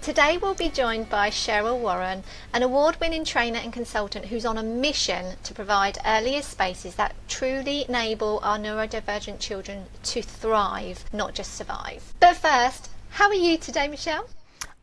Today we'll be joined by Cheryl Warren, an award-winning trainer and consultant who's on a mission to provide earlier spaces that truly enable our neurodivergent children to thrive, not just survive. But first, how are you today, Michelle?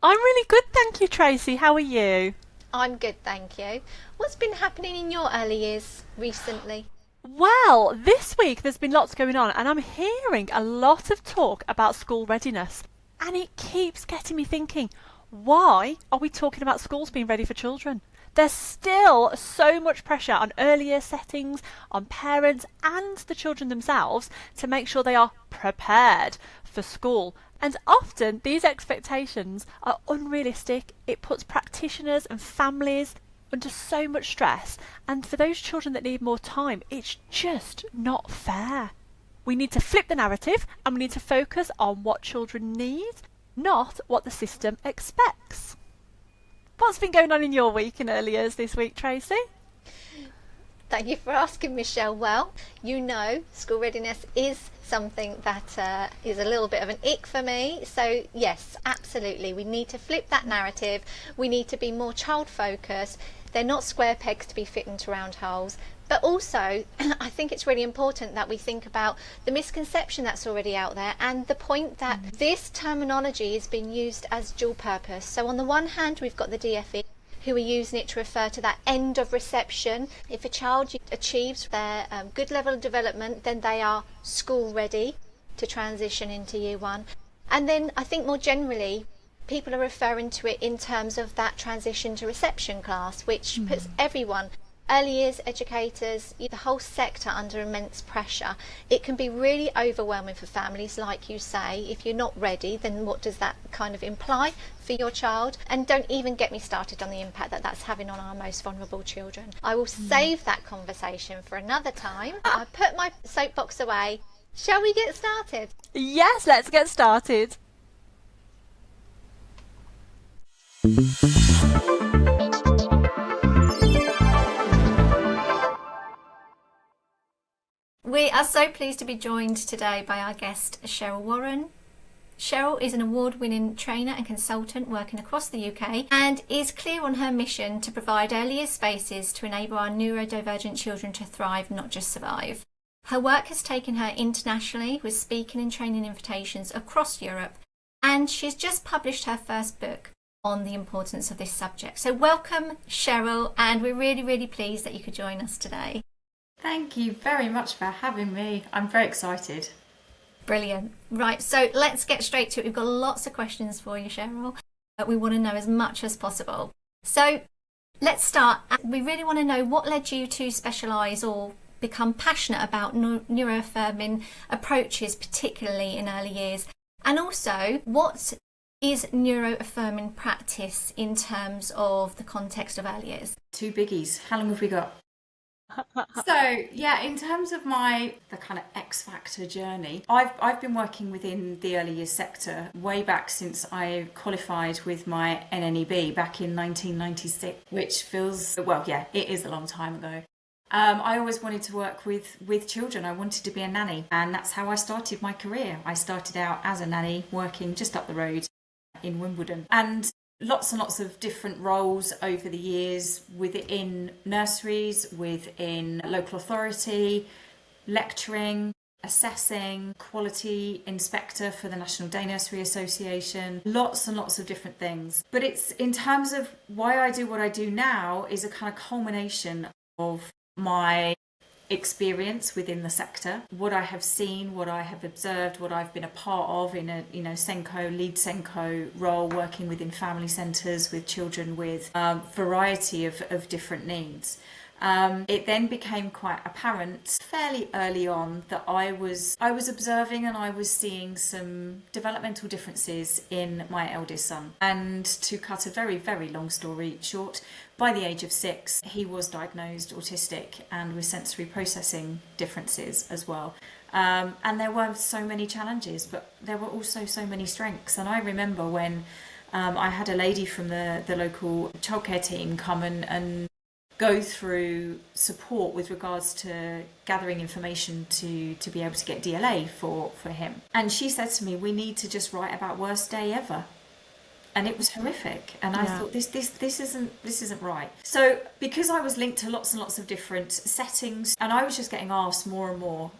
I'm really good, thank you, Tracy. How are you? I'm good, thank you. What's been happening in your early years recently? Well, this week there's been lots going on, and I'm hearing a lot of talk about school readiness. And it keeps getting me thinking, why are we talking about schools being ready for children? There's still so much pressure on earlier settings, on parents and the children themselves to make sure they are prepared for school. And often these expectations are unrealistic. It puts practitioners and families under so much stress. And for those children that need more time, it's just not fair. We need to flip the narrative and we need to focus on what children need, not what the system expects. What's been going on in your week in early years this week, Tracy? Thank you for asking, Michelle. Well, you know, school readiness is something that is a little bit of an ick for me. So yes, absolutely. We need to flip that narrative. We need to be more child focused. They're not square pegs to be fit into round holes. But also, I think it's really important that we think about the misconception that's already out there and the point that this terminology is being used as dual purpose. So on the one hand, we've got the DFE, who are using it to refer to that end of reception. If a child achieves their good level of development, then they are school ready to transition into year one. And then I think more generally, people are referring to it in terms of that transition to reception class, which puts everyone, early years educators, the whole sector, under immense pressure. It can be really overwhelming for families, like you say. If you're not ready, then what does that kind of imply for your child? And don't even get me started on the impact that that's having on our most vulnerable children. I will save that conversation for another time. I put my soapbox away. Shall we get started? Yes, let's get started. We are so pleased to be joined today by our guest, Cheryl Warren. Cheryl is an award-winning trainer and consultant working across the UK and is clear on her mission to provide earlier spaces to enable our neurodivergent children to thrive, not just survive. Her work has taken her internationally with speaking and training invitations across Europe, and she's just published her first book on the importance of this subject. So welcome, Cheryl, and we're really, really pleased that you could join us today. Thank you very much for having me. I'm very excited. Brilliant. Right, so let's get straight to it. We've got lots of questions for you, Cheryl. We want to know as much as possible. So let's start. We really want to know what led you to specialise or become passionate about neuroaffirming approaches, particularly in early years. And also, what is neuroaffirming practice in terms of the context of early years? Two biggies. How long have we got? So yeah, in terms of the kind of X Factor journey, I've been working within the early years sector way back since I qualified with my NNEB back in 1996, which feels, well, yeah, it is a long time ago. I always wanted to work with children. I wanted to be a nanny, and that's how I started my career. I started out as a nanny working just up the road in Wimbledon, and lots and lots of different roles over the years within nurseries, within local authority, lecturing, assessing, quality inspector for the National Day Nursery Association, lots and lots of different things. But it's, in terms of why I do what I do now, is a kind of culmination of my experience within the sector, what I have seen, what I have observed, what I've been a part of in a Senko, lead Senko role, working within family centres with children with a variety of different needs. It then became quite apparent fairly early on that I was observing and I was seeing some developmental differences in my eldest son. And to cut a very, very long story short, by the age of 6, he was diagnosed autistic and with sensory processing differences as well. And there were so many challenges, but there were also so many strengths. And I remember when I had a lady from the local childcare team come and go through support with regards to gathering information to be able to get DLA for him. And she said to me, we need to just write about worst day ever. and it was horrific. And I thought this isn't right. So because I was linked to lots and lots of different settings, and I was just getting asked more and more,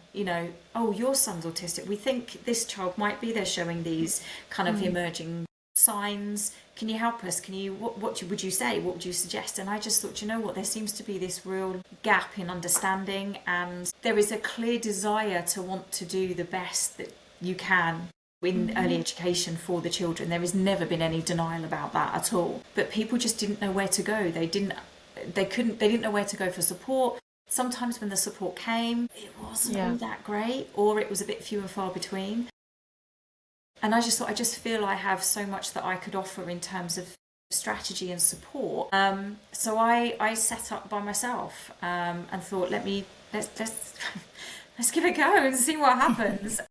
oh, your son's autistic, we think this child might be, they're showing these kind of emerging signs, can you help us, what would you say, what would you suggest? And I just thought, what, there seems to be this real gap in understanding, and there is a clear desire to want to do the best that you can in early education for the children. There has never been any denial about that at all, but people just didn't know where to go. They didn't know where to go for support. Sometimes when the support came, it wasn't all that great, or it was a bit few and far between. And I just thought, I just feel I have so much that I could offer in terms of strategy and support. So I set up by myself and thought, let's give it a go and see what happens.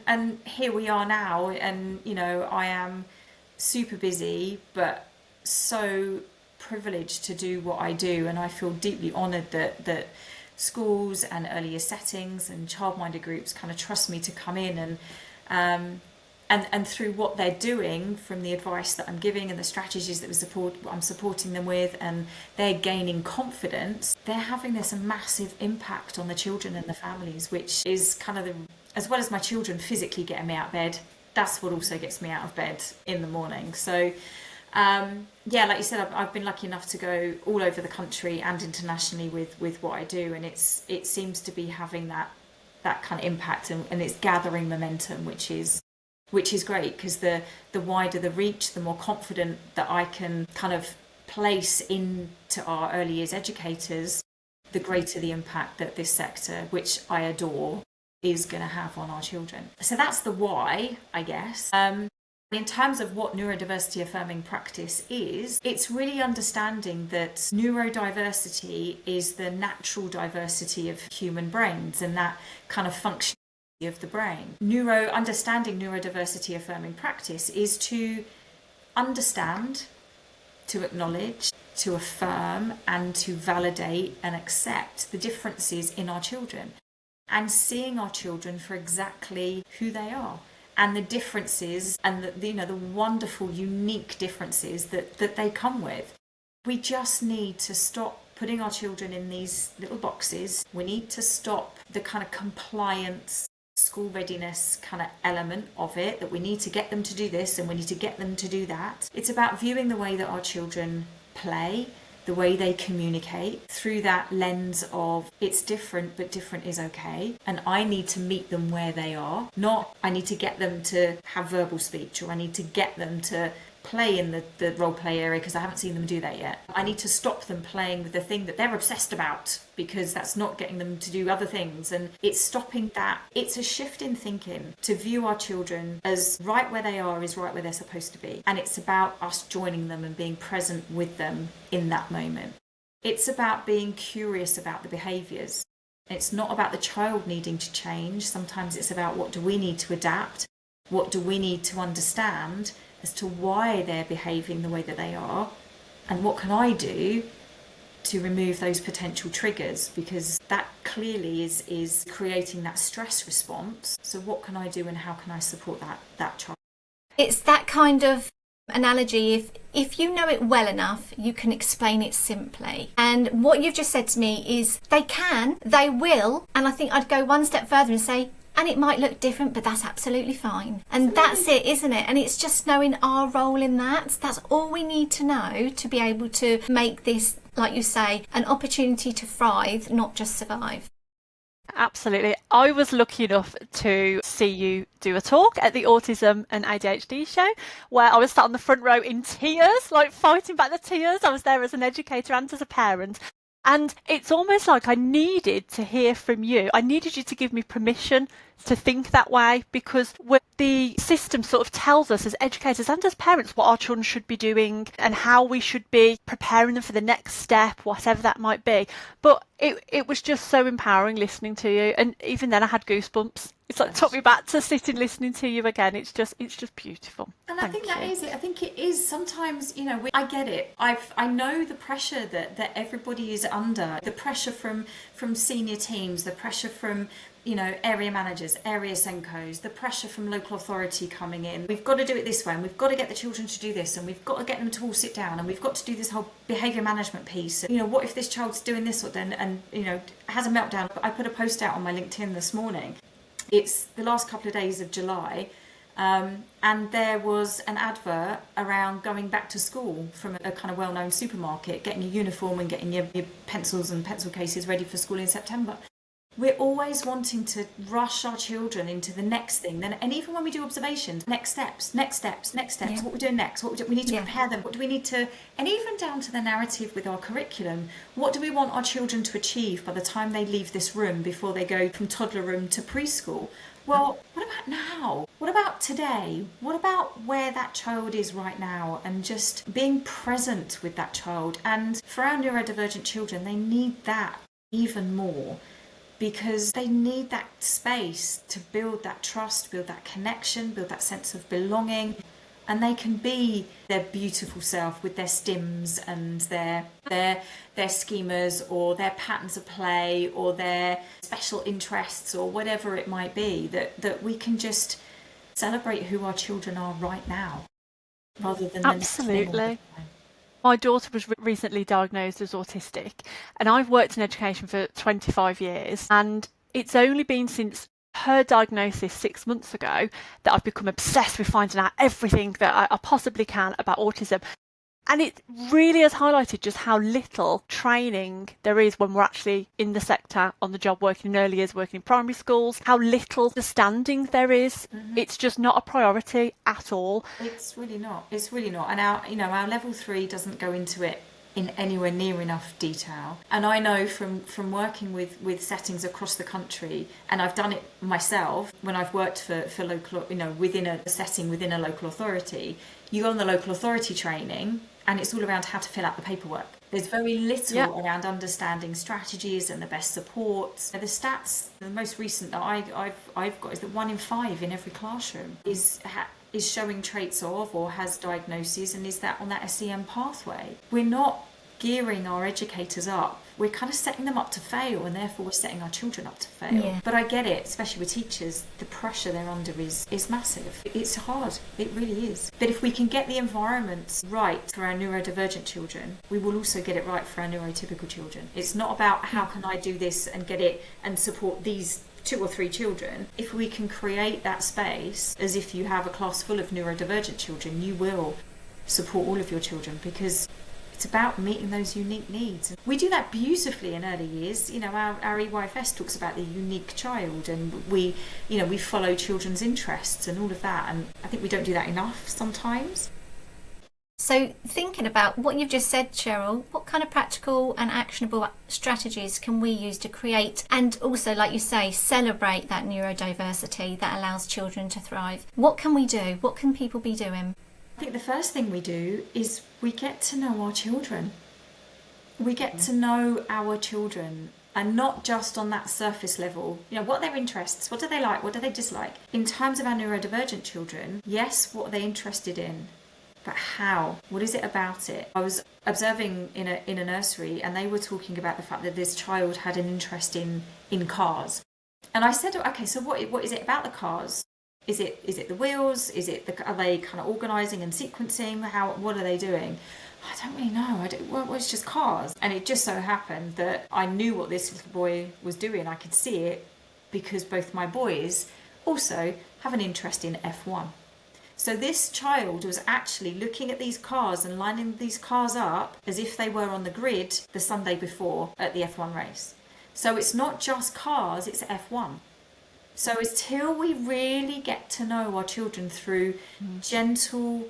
And here we are now, and I am super busy, but so privileged to do what I do, and I feel deeply honoured that schools and earlier settings and childminder groups kind of trust me to come in and through what they're doing, from the advice that I'm giving and the strategies that I'm supporting them with, and they're gaining confidence, they're having this massive impact on the children and the families, which is kind of as well as my children physically getting me out of bed, that's what also gets me out of bed in the morning. So like you said, I've been lucky enough to go all over the country and internationally with what I do, and it seems to be having that kind of impact, and it's gathering momentum, which is great, because the wider the reach, the more confident that I can kind of place into our early years educators, the greater the impact that this sector, which I adore, is going to have on our children. So that's the why, I guess. In terms of what neurodiversity-affirming practice is, it's really understanding that neurodiversity is the natural diversity of human brains and that kind of function of the brain. Understanding neurodiversity-affirming practice is to understand, to acknowledge, to affirm, and to validate and accept the differences in our children, and seeing our children for exactly who they are, and the differences and the wonderful, unique differences that they come with. We just need to stop putting our children in these little boxes. We need to stop the kind of compliance, school readiness kind of element of it, that we need to get them to do this and we need to get them to do that. It's about viewing the way that our children play, the way they communicate, through that lens of it's different, but different is okay. And I need to meet them where they are, not I need to get them to have verbal speech, or I need to get them to play in the role play area because I haven't seen them do that yet. I need to stop them playing with the thing that they're obsessed about, because that's not getting them to do other things. And it's stopping that. It's a shift in thinking to view our children as right where they are is right where they're supposed to be. And it's about us joining them and being present with them in that moment. It's about being curious about the behaviours. It's not about the child needing to change. Sometimes it's about what do we need to adapt? What do we need to understand as to why they're behaving the way that they are, and what can I do to remove those potential triggers, because that clearly is creating that stress response. So what can I do and how can I support that child? It's that kind of analogy, if you know it well enough, you can explain it simply. And what you've just said to me is they will, and I think I'd go one step further and say, and it might look different, but that's absolutely fine. And that's it, isn't it? And it's just knowing our role in that. That's all we need to know to be able to make this, like you say, an opportunity to thrive, not just survive. Absolutely. I was lucky enough to see you do a talk at the Autism and ADHD show, where I was sat on the front row in tears, like fighting back the tears. I was there as an educator and as a parent. And it's almost like I needed to hear from you. I needed you to give me permission to think that way, because the system sort of tells us as educators and as parents what our children should be doing and how we should be preparing them for the next step, whatever that might be. But it was just so empowering listening to you. And even then I had goosebumps. It's like took me back to sitting listening to you again. It's just beautiful. And I think that is it. I think it is sometimes, I get it. I know the pressure that everybody is under, the pressure from senior teams, the pressure from area managers, area Senkos, the pressure from local authority coming in. We've got to do it this way, and we've got to get the children to do this, and we've got to get them to all sit down, and we've got to do this whole behaviour management piece. What if this child's doing this or then, and has a meltdown? I put a post out on my LinkedIn this morning. It's the last couple of days of July. And there was an advert around going back to school from a kind of well-known supermarket, getting your uniform and getting your pencils and pencil cases ready for school in September. We're always wanting to rush our children into the next thing. And even when we do observations, next steps. Yeah. What we're doing next, we need to prepare them. What do we need to, and even down to the narrative with our curriculum, what do we want our children to achieve by the time they leave this room before they go from toddler room to preschool? Well, what about now? What about today? What about where that child is right now, and just being present with that child? And for our neurodivergent children, they need that even more, because they need that space to build that trust, build that connection, build that sense of belonging. And they can be their beautiful self with their stims and their schemas, or their patterns of play, or their special interests, or whatever it might be, that we can just celebrate who our children are right now, rather than absolutely. My daughter was recently diagnosed as autistic, and I've worked in education for 25 years, and it's only been since her diagnosis 6 months ago that I've become obsessed with finding out everything that I possibly can about autism. And it really has highlighted just how little training there is when we're actually in the sector, on the job, working in early years, working in primary schools, how little understanding there is. Mm-hmm. It's just not a priority at all. It's really not. And our level 3 doesn't go into it in anywhere near enough detail. And I know from working with settings across the country, and I've done it myself when I've worked for local, within a setting, within a local authority, you go on the local authority training, and it's all around how to fill out the paperwork. There's very little around understanding strategies and the best supports. The stats, the most recent that I've got, is that 1 in 5 in every classroom is showing traits of, or has diagnoses, and is that on that SEM pathway. We're not gearing our educators up. We're kind of setting them up to fail, and therefore we're setting our children up to fail. Yeah. But I get it, especially with teachers, the pressure they're under is massive. It's hard, it really is. But if we can get the environments right for our neurodivergent children, we will also get it right for our neurotypical children. It's not about how can I do this and get it and support these 2 or 3 children. If we can create that space, as if you have a class full of neurodivergent children, you will support all of your children, because it's about meeting those unique needs. We do that beautifully in early years. Our EYFS talks about the unique child, and we follow children's interests and all of that. And I think we don't do that enough sometimes. So thinking about what you've just said, Cheryl, what kind of practical and actionable strategies can we use to create, and also, like you say, celebrate that neurodiversity that allows children to thrive? What can we do? What can people be doing? I think the first thing we do is we get to know our children. We get to know our children, and not just on that surface level. What are their interests? What do they like? What do they dislike? In terms of our neurodivergent children, yes, what are they interested in? But how? What is it about it? I was observing in a nursery, and they were talking about the fact that this child had an interest in cars. And I said, okay, so what is it about the cars? Is it the wheels? Are they kind of organising and sequencing? What are they doing? I don't really know. Well, it's just cars. And it just so happened that I knew what this little boy was doing. I could see it because both my boys also have an interest in F1. So this child was actually looking at these cars and lining these cars up as if they were on the grid the Sunday before at the F1 race. So it's not just cars, it's F1. So until we really get to know our children through gentle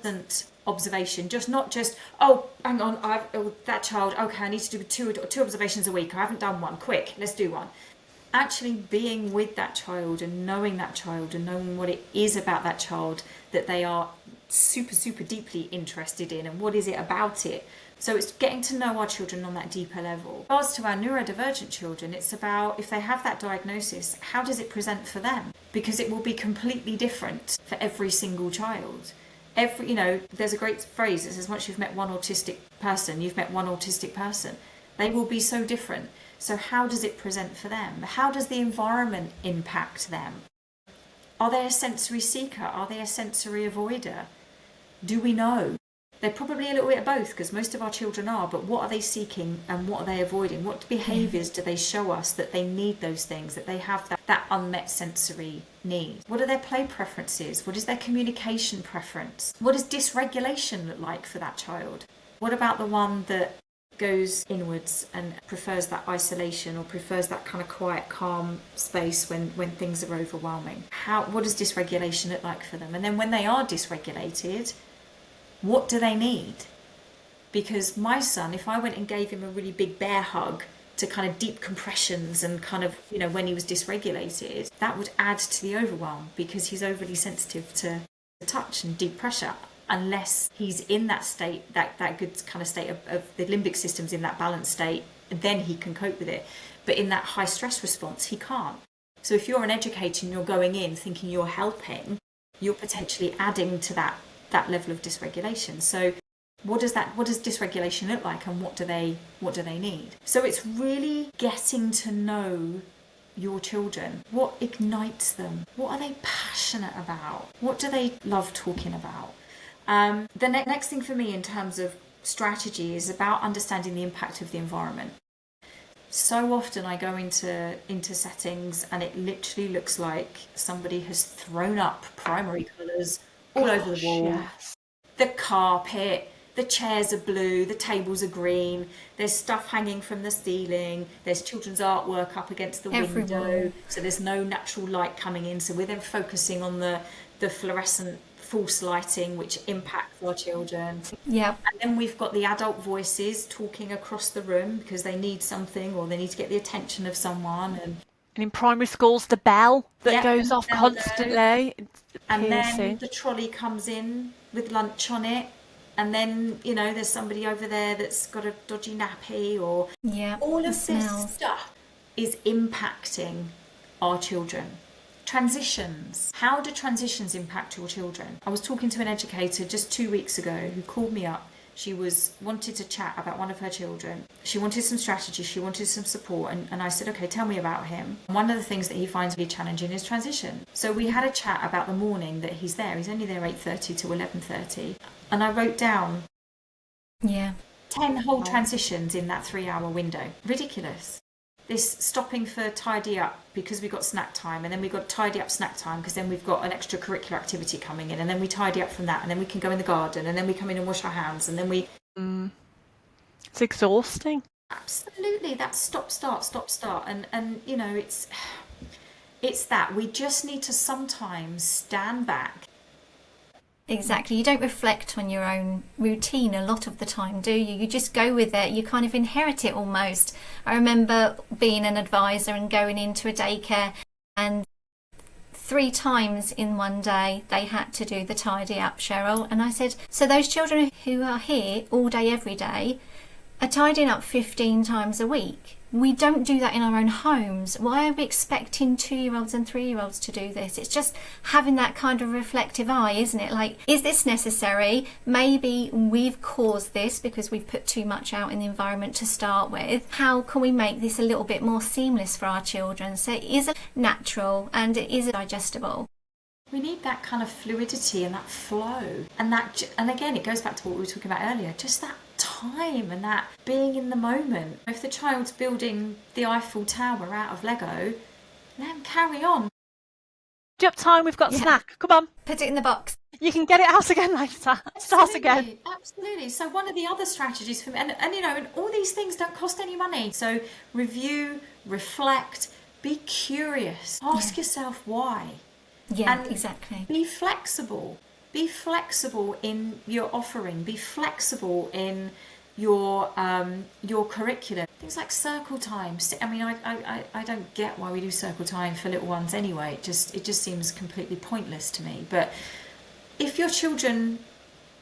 observation, not just, oh, hang on, that child, okay, I need to do two observations a week. I haven't done one. Quick, let's do one. Actually being with that child and knowing what it is about that child that they are super, super deeply interested in, and what is it about it. So it's getting to know our children on that deeper level. As regards to our neurodivergent children, it's about, if they have that diagnosis, how does it present for them? Because it will be completely different for every single child. There's a great phrase that says, once you've met one autistic person, you've met one autistic person. They will be so different. So how does it present for them? How does the environment impact them? Are they a sensory seeker? Are they a sensory avoider? Do we know? They're probably a little bit of both, because most of our children are, but what are they seeking and what are they avoiding? What behaviours do they show us that they need those things, that they have that unmet sensory need? What are their play preferences? What is their communication preference? What does dysregulation look like for that child? What about the one that goes inwards and prefers that isolation or prefers that kind of quiet, calm space when things are overwhelming? What does dysregulation look like for them? And then when they are dysregulated, what do they need? Because my son, if I went and gave him a really big bear hug to kind of deep compressions and kind of, when he was dysregulated, that would add to the overwhelm, because he's overly sensitive to touch and deep pressure. Unless he's in that state, that good kind of state of the limbic system's in that balanced state, then he can cope with it. But in that high stress response, he can't. So if you're an educator and you're going in thinking you're helping, you're potentially adding to that level of dysregulation. So what does dysregulation look like, and what do they need? So it's really getting to know your children. What ignites them? What are they passionate about? What do they love talking about? The next thing for me in terms of strategy is about understanding the impact of the environment. So often I go into settings and it literally looks like somebody has thrown up primary colours all over the wall. Yes. The carpet, the chairs are blue, the tables are green, there's stuff hanging from the ceiling, there's children's artwork up against the window, so there's no natural light coming in, so we're then focusing on the fluorescent false lighting, which impacts our children. Yeah. And then we've got the adult voices talking across the room because they need something or they need to get the attention of someone. And in primary schools, the bell that goes off constantly. And then the trolley comes in with lunch on it. And then, there's somebody over there that's got a dodgy nappy, or all of this stuff is impacting our children. Transitions. How do transitions impact your children? I was talking to an educator just 2 weeks ago who called me up. She wanted to chat about one of her children. She wanted some strategy, she wanted some support, and I said, okay, tell me about him. One of the things that he finds really challenging is transition. So we had a chat about the morning that he's there. He's only there 8:30 to 11:30. And I wrote down 10 whole transitions in that 3-hour window. Ridiculous. This stopping for tidy up because we've got snack time, and then we've got tidy up snack time because then we've got an extracurricular activity coming in, and then we tidy up from that, and then we can go in the garden, and then we come in and wash our hands, and then we... It's exhausting. Absolutely. That's stop, start. And it's that. We just need to sometimes stand back. Exactly. You don't reflect on your own routine a lot of the time, do you? You just go with it. You kind of inherit it almost. I remember being an advisor and going into a daycare, and 3 times in one day they had to do the tidy up, Cheryl. And I said, so those children who are here all day, every day, are tidying up 15 times a week. We don't do that in our own homes. Why are we expecting 2-year-olds and 3-year-olds to do this? It's just having that kind of reflective eye, isn't it? Like, is this necessary? Maybe we've caused this because we've put too much out in the environment to start with. How can we make this a little bit more seamless for our children so it is natural and it is digestible? We need that kind of fluidity and that flow, and again, it goes back to what we were talking about earlier, just that time and that being in the moment. If the child's building the Eiffel Tower out of Lego, let them carry on. Do you have time? We've got snack. Come on. Put it in the box. You can get it out again later. Start again. Absolutely. So one of the other strategies for me, and all these things don't cost any money. So review, reflect, be curious, ask yourself why. Yeah, and exactly. Be flexible. Be flexible in your offering. Be flexible in your curriculum. Things like circle time. I mean, I don't get why we do circle time for little ones anyway. It just seems completely pointless to me. But if your children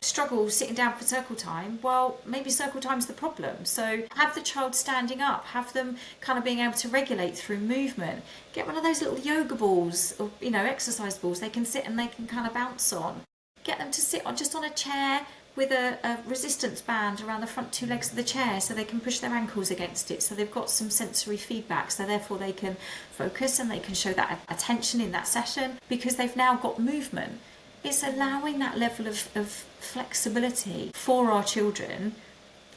struggle sitting down for circle time, well, maybe circle time's the problem. So have the child standing up, have them kind of being able to regulate through movement. Get one of those little yoga balls or exercise balls they can sit and they can kind of bounce on. Get them to sit just on a chair, with a resistance band around the front two legs of the chair so they can push their ankles against it, so they've got some sensory feedback, so therefore they can focus and they can show that attention in that session because they've now got movement. It's allowing that level of flexibility for our children.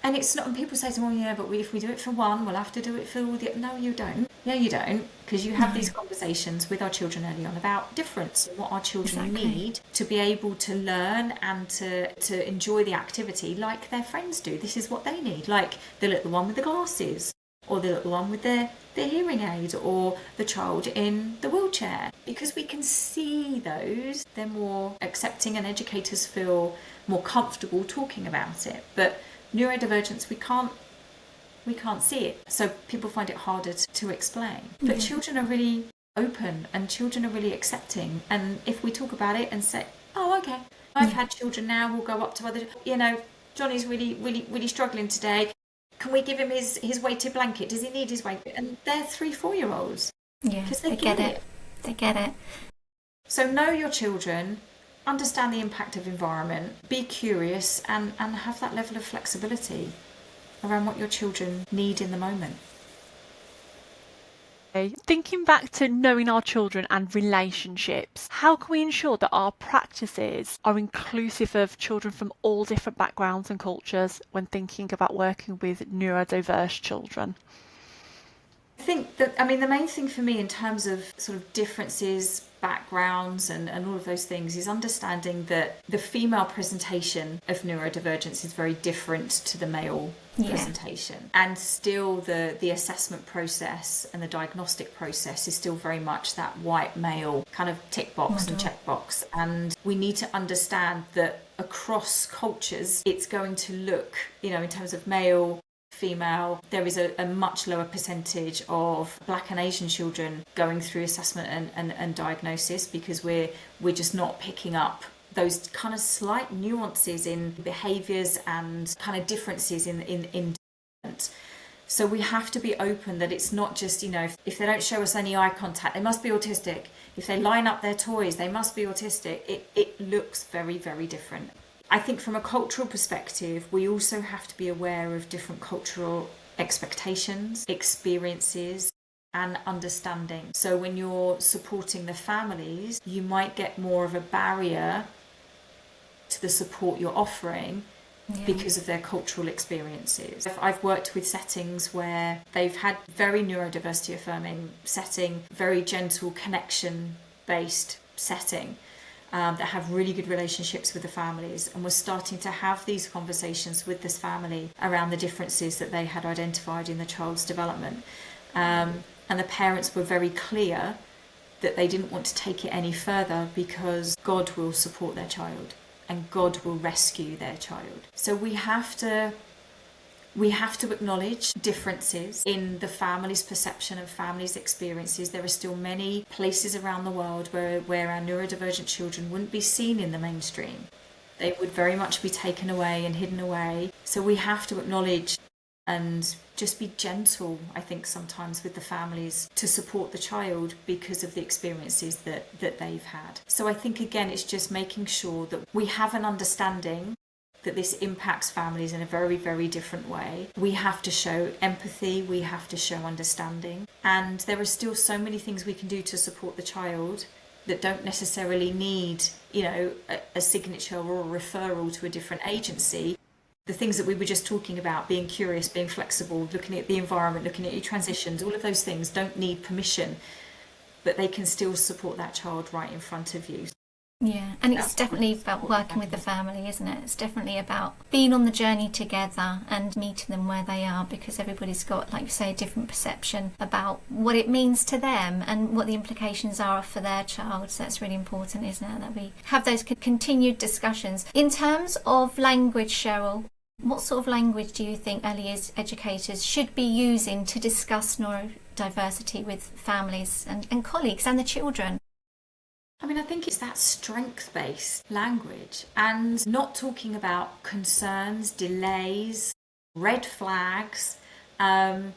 And it's not, and people say to me, well, yeah, but if we do it for one, we'll have to do it for all the... No, you don't. Yeah, you don't, because you have these conversations with our children early on about difference and what our children need to be able to learn and to enjoy the activity like their friends do. This is what they need, like the little one with the glasses, or the little one with their hearing aid, or the child in the wheelchair. Because we can see those, they're more accepting and educators feel more comfortable talking about it. But neurodivergence, we can't see it, so people find it harder to explain. But children are really open and children are really accepting, and if we talk about it and say, oh, okay, I've had children now, we'll go up to other, Johnny's really struggling today, can we give him his weighted blanket, does he need his weight? And they're 3-4-year-olds. Because they get it. They get it. So know your children, understand the impact of environment, be curious, and have that level of flexibility around what your children need in the moment. Thinking back to knowing our children and relationships, how can we ensure that our practices are inclusive of children from all different backgrounds and cultures when thinking about working with neurodiverse children? I think that, the main thing for me in terms of sort of differences, backgrounds and all of those things is understanding that the female presentation of neurodivergence is very different to the male presentation, and still the assessment process and the diagnostic process is still very much that white male kind of tick box and check box, and we need to understand that across cultures it's going to look, in terms of male, female, there is a much lower percentage of Black and Asian children going through assessment and diagnosis, because we're just not picking up those kind of slight nuances in behaviours and kind of differences in. So we have to be open that it's not just, if they don't show us any eye contact, they must be autistic. If they line up their toys, they must be autistic. It looks very, very different. I think from a cultural perspective, we also have to be aware of different cultural expectations, experiences, and understanding. So when you're supporting the families, you might get more of a barrier to the support you're offering because of their cultural experiences. I've worked with settings where they've had very neurodiversity-affirming setting, very gentle connection-based setting, that have really good relationships with the families, and we're starting to have these conversations with this family around the differences that they had identified in the child's development. And the parents were very clear that they didn't want to take it any further because God will support their child and God will rescue their child. So we have to acknowledge differences in the family's perception and family's experiences. There are still many places around the world where our neurodivergent children wouldn't be seen in the mainstream. They would very much be taken away and hidden away. So we have to acknowledge and just be gentle, I think, sometimes with the families to support the child because of the experiences that they've had. So I think, again, it's just making sure that we have an understanding that this impacts families in a very, very different way. We have to show empathy, we have to show understanding, and there are still so many things we can do to support the child that don't necessarily need, a signature or a referral to a different agency. The things that we were just talking about, being curious, being flexible, looking at the environment, looking at your transitions, all of those things don't need permission, but they can still support that child right in front of you. Yeah, and it's definitely about working with the family, isn't it? It's definitely about being on the journey together and meeting them where they are, because everybody's got, like you say, a different perception about what it means to them and what the implications are for their child. So that's really important, isn't it, that we have those continued discussions. In terms of language, Cheryl, what sort of language do you think early years educators should be using to discuss neurodiversity with families and colleagues and the children? I think it's that strength-based language and not talking about concerns, delays, red flags. I've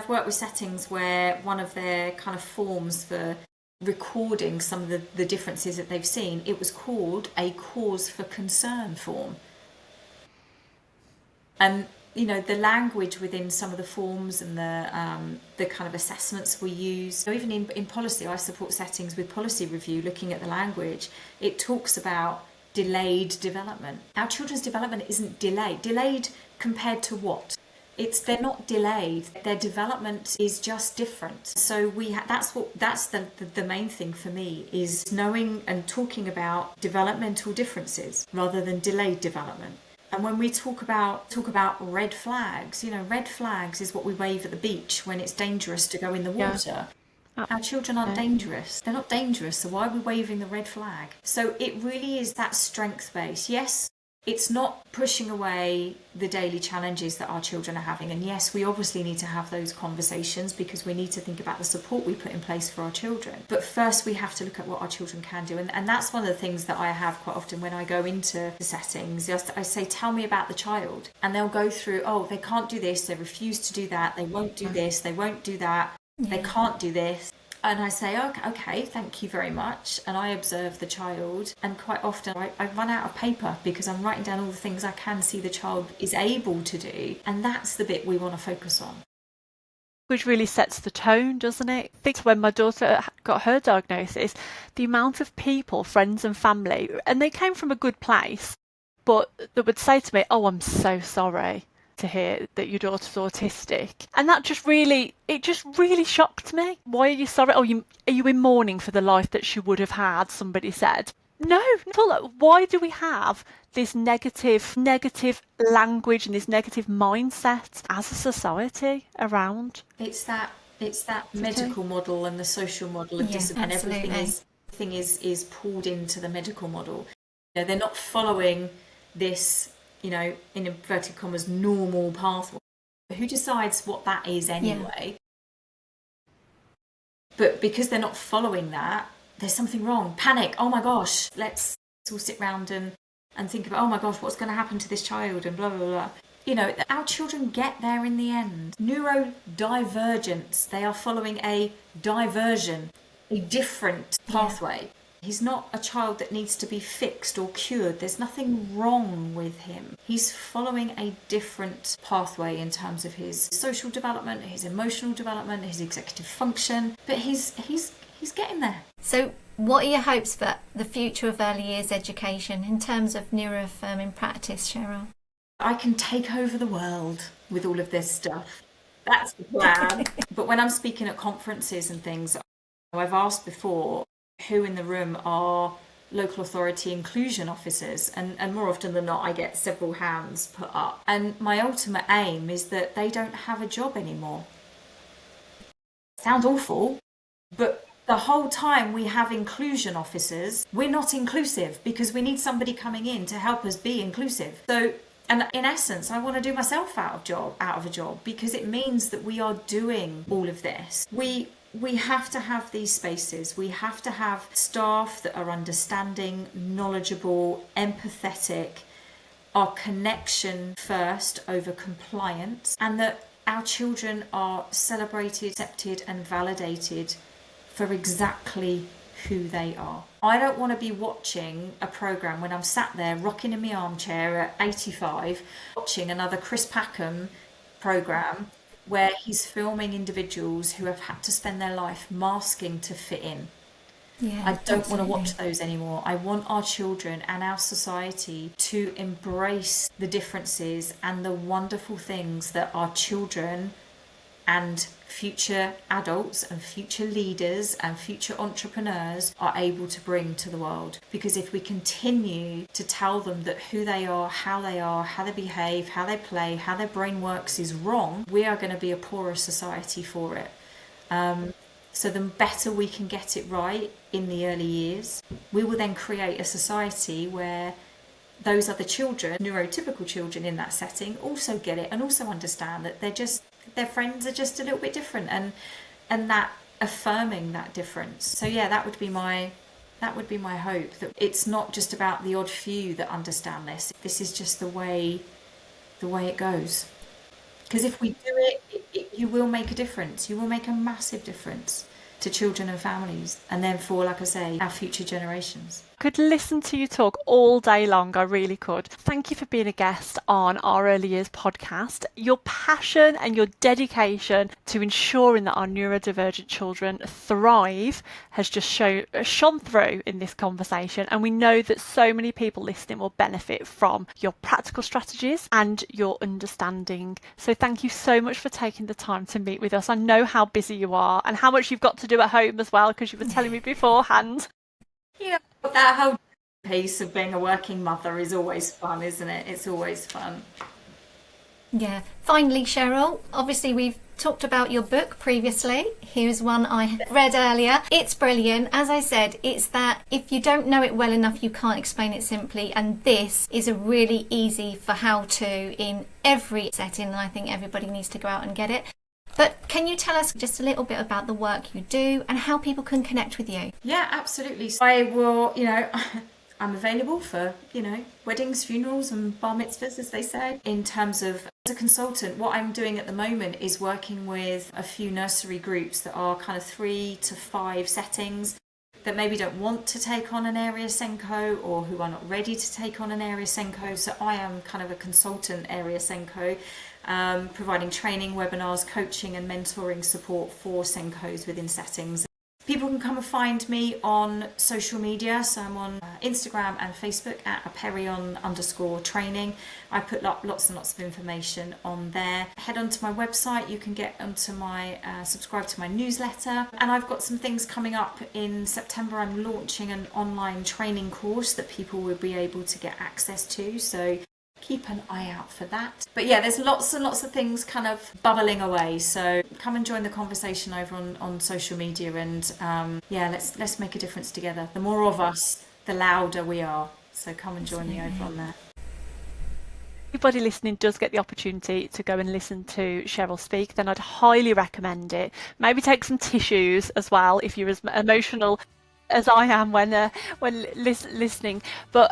worked with settings where one of their kind of forms for recording some of the differences that they've seen, it was called a cause for concern form. And the language within some of the forms and the kind of assessments we use. So even in policy, I support settings with policy review, looking at the language. It talks about delayed development. Our children's development isn't delayed. Delayed compared to what? They're not delayed. Their development is just different. So that's the main thing for me, is knowing and talking about developmental differences rather than delayed development. And when we talk about red flags, red flags is what we wave at the beach when it's dangerous to go in the water. Our children aren't dangerous. They're not dangerous. So why are we waving the red flag? So it really is that strength base. Yes, it's not pushing away the daily challenges that our children are having. And yes, we obviously need to have those conversations because we need to think about the support we put in place for our children. But first we have to look at what our children can do. And that's one of the things that I have quite often when I go into the settings. I say, tell me about the child. And they'll go through, they can't do this, they refuse to do that, they won't do this, they won't do that, they can't do this. And I say, okay, thank you very much. And I observe the child. And quite often I run out of paper because I'm writing down all the things I can see the child is able to do. And that's the bit we want to focus on. Which really sets the tone, doesn't it? I think when my daughter got her diagnosis, the amount of people, friends and family, and they came from a good place, but they would say to me, I'm so sorry to hear that your daughter's autistic. And that just really shocked me. Why are you sorry? Are you in mourning for the life that she would have had, somebody said. No, why do we have this negative language and this negative mindset as a society around? It's that medical model and the social model of discipline. Everything is pulled into the medical model. They're not following this, in inverted commas, normal pathway. Who decides what that is anyway? But because they're not following that, there's something wrong. Panic. Oh my gosh, let's all sit round and think about, oh my gosh, what's going to happen to this child, and blah, blah, blah. Our children get there in the end. Neurodivergence. They are following a diversion, a different pathway. He's not a child that needs to be fixed or cured. There's nothing wrong with him. He's following a different pathway in terms of his social development, his emotional development, his executive function. But he's getting there. So what are your hopes for the future of early years education in terms of neuroaffirming practice, Cheryl? I can take over the world with all of this stuff. That's the plan. But when I'm speaking at conferences and things, I've asked before, who in the room are local authority inclusion officers, and more often than not I get several hands put up. And my ultimate aim is that they don't have a job anymore. Sounds awful, but the whole time we have inclusion officers, we're not inclusive because we need somebody coming in to help us be inclusive. So, and in essence, I want to do myself out of a job because it means that we are doing all of this. We have to have these spaces. We have to have staff that are understanding, knowledgeable, empathetic, are connection first over compliance, and that our children are celebrated, accepted and validated for exactly who they are. I don't want to be watching a programme when I'm sat there rocking in my armchair at 85, watching another Chris Packham programme where he's filming individuals who have had to spend their life masking to fit in. I don't want to watch those anymore. I want our children and our society to embrace the differences and the wonderful things that our children and future adults and future leaders and future entrepreneurs are able to bring to the world. Because if we continue to tell them that who they are, how they behave, how they play, how their brain works is wrong, we are going to be a poorer society for it. So the better we can get it right in the early years, we will then create a society where those other children, neurotypical children in that setting, also get it and also understand that their friends are just a little bit different, and that affirming that difference. So yeah, that would be my hope, that it's not just about the odd few that understand this. This is just the way it goes. Because if we do it, you will make a difference. You will make a massive difference to children and families, and then for, like I say, our future generations. Could listen to you talk all day long. I really could. Thank you for being a guest on our Early Years podcast. Your passion and your dedication to ensuring that our neurodivergent children thrive has just shone through in this conversation, and we know that so many people listening will benefit from your practical strategies and your understanding. So thank you so much for taking the time to meet with us. I know how busy you are and how much you've got to do at home as well, because you were telling me beforehand. Yeah, that whole piece of being a working mother is always fun, isn't it? It's always fun. Yeah. Finally, Cheryl, obviously we've talked about your book previously. Here's one I read earlier. It's brilliant. As I said, it's that if you don't know it well enough, you can't explain it simply. And this is a really easy for how to in every setting. And I think everybody needs to go out and get it. But can you tell us just a little bit about the work you do and how people can connect with you? Yeah, absolutely. I will, I'm available for, weddings, funerals and bar mitzvahs, as they say. In terms of, as a consultant, what I'm doing at the moment is working with a few nursery groups that are kind of 3 to 5 settings that maybe don't want to take on an area Senko or who are not ready to take on an area Senko. So I am kind of a consultant area Senko, providing training, webinars, coaching and mentoring support for Senkos within settings. People can come and find me on social media. So I'm on Instagram and Facebook at aperion_training. I put lots and lots of information on there. Head onto my website. You can get onto my, subscribe to my newsletter. And I've got some things coming up in September. I'm launching an online training course that people will be able to get access to. So keep an eye out for that. But yeah, there's lots and lots of things kind of bubbling away. So come and join the conversation over on social media, and let's make a difference together. The more of us, the louder we are. So come and join me over on there. Everybody listening does get the opportunity to go and listen to Cheryl speak, then I'd highly recommend it. Maybe take some tissues as well if you're as emotional as I am when listening. But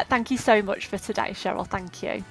thank you so much for today, Cheryl. Thank you.